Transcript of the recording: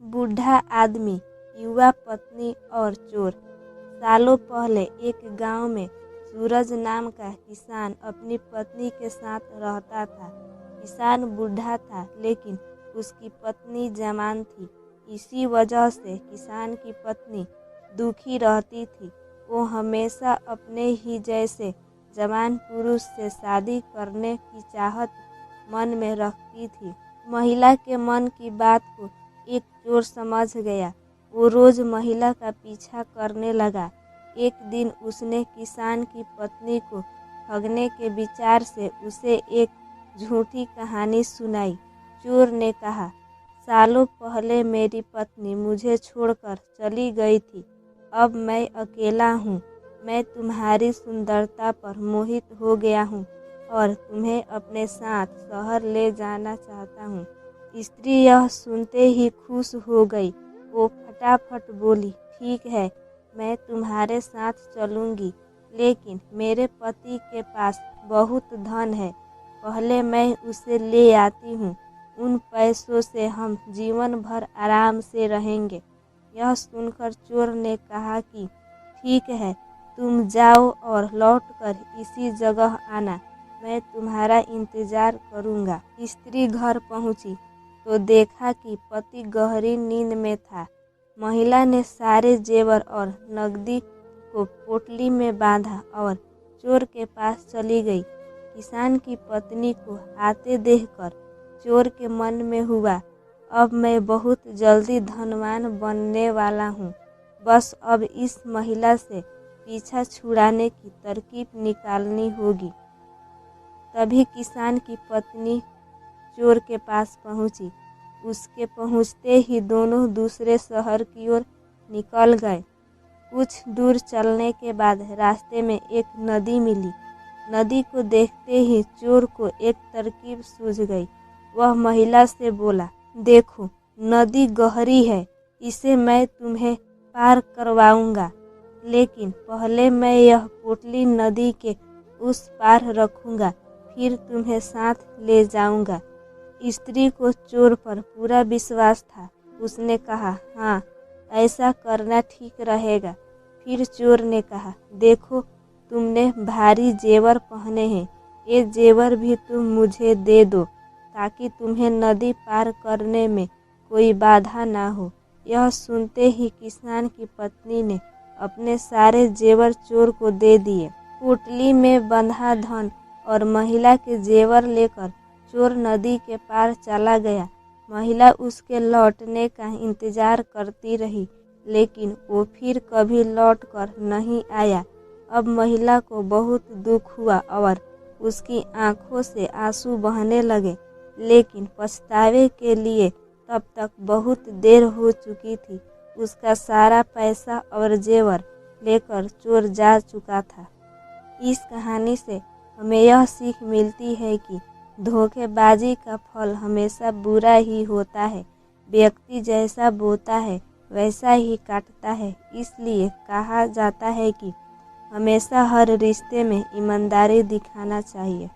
बूढ़ा आदमी, युवा पत्नी और चोर। सालों पहले एक गांव में सूरज नाम का किसान अपनी पत्नी के साथ रहता था। किसान बूढ़ा था लेकिन उसकी पत्नी जवान थी। इसी वजह से किसान की पत्नी दुखी रहती थी। वो हमेशा अपने ही जैसे जवान पुरुष से शादी करने की चाहत मन में रखती थी। महिला के मन की बात को एक चोर समझ गया। वो रोज महिला का पीछा करने लगा। एक दिन उसने किसान की पत्नी को ठगने के विचार से उसे एक झूठी कहानी सुनाई। चोर ने कहा, सालों पहले मेरी पत्नी मुझे छोड़कर चली गई थी। अब मैं अकेला हूँ। मैं तुम्हारी सुंदरता पर मोहित हो गया हूँ और तुम्हें अपने साथ शहर ले जाना चाहता हूँ। स्त्री यह सुनते ही खुश हो गई। वो फटाफट बोली, ठीक है, मैं तुम्हारे साथ चलूँगी, लेकिन मेरे पति के पास बहुत धन है। पहले मैं उसे ले आती हूँ। उन पैसों से हम जीवन भर आराम से रहेंगे। यह सुनकर चोर ने कहा कि ठीक है, तुम जाओ और लौटकर इसी जगह आना। मैं तुम्हारा इंतजार करूँगा। स्त्री घर पहुँची तो देखा कि पति गहरी नींद में था। महिला ने सारे जेवर और नकदी को पोटली में बांधा और चोर के पास चली गई। किसान की पत्नी को आते देखकर चोर के मन में हुआ, अब मैं बहुत जल्दी धनवान बनने वाला हूँ। बस अब इस महिला से पीछा छुड़ाने की तरकीब निकालनी होगी। तभी किसान की पत्नी चोर के पास पहुँची। उसके पहुँचते ही दोनों दूसरे शहर की ओर निकल गए। कुछ दूर चलने के बाद रास्ते में एक नदी मिली। नदी को देखते ही चोर को एक तरकीब सूझ गई। वह महिला से बोला, देखो, नदी गहरी है, इसे मैं तुम्हें पार करवाऊंगा, लेकिन पहले मैं यह पोटली नदी के उस पार रखूंगा, फिर तुम्हें साथ ले जाऊंगा। स्त्री को चोर पर पूरा विश्वास था। उसने कहा, हाँ, ऐसा करना ठीक रहेगा। फिर चोर ने कहा, देखो, तुमने भारी जेवर पहने हैं, ये जेवर भी तुम मुझे दे दो ताकि तुम्हें नदी पार करने में कोई बाधा ना हो। यह सुनते ही किसान की पत्नी ने अपने सारे जेवर चोर को दे दिए। पोटली में बंधा धन और महिला के जेवर लेकर चोर नदी के पार चला गया। महिला उसके लौटने का इंतजार करती रही, लेकिन वो फिर कभी लौटकर नहीं आया। अब महिला को बहुत दुख हुआ और उसकी आंखों से आंसू बहने लगे, लेकिन पछतावे के लिए तब तक बहुत देर हो चुकी थी। उसका सारा पैसा और जेवर लेकर चोर जा चुका था। इस कहानी से हमें यह सीख मिलती है कि धोखेबाजी का फल हमेशा बुरा ही होता है। व्यक्ति जैसा बोता है वैसा ही काटता है। इसलिए कहा जाता है कि हमेशा हर रिश्ते में ईमानदारी दिखाना चाहिए।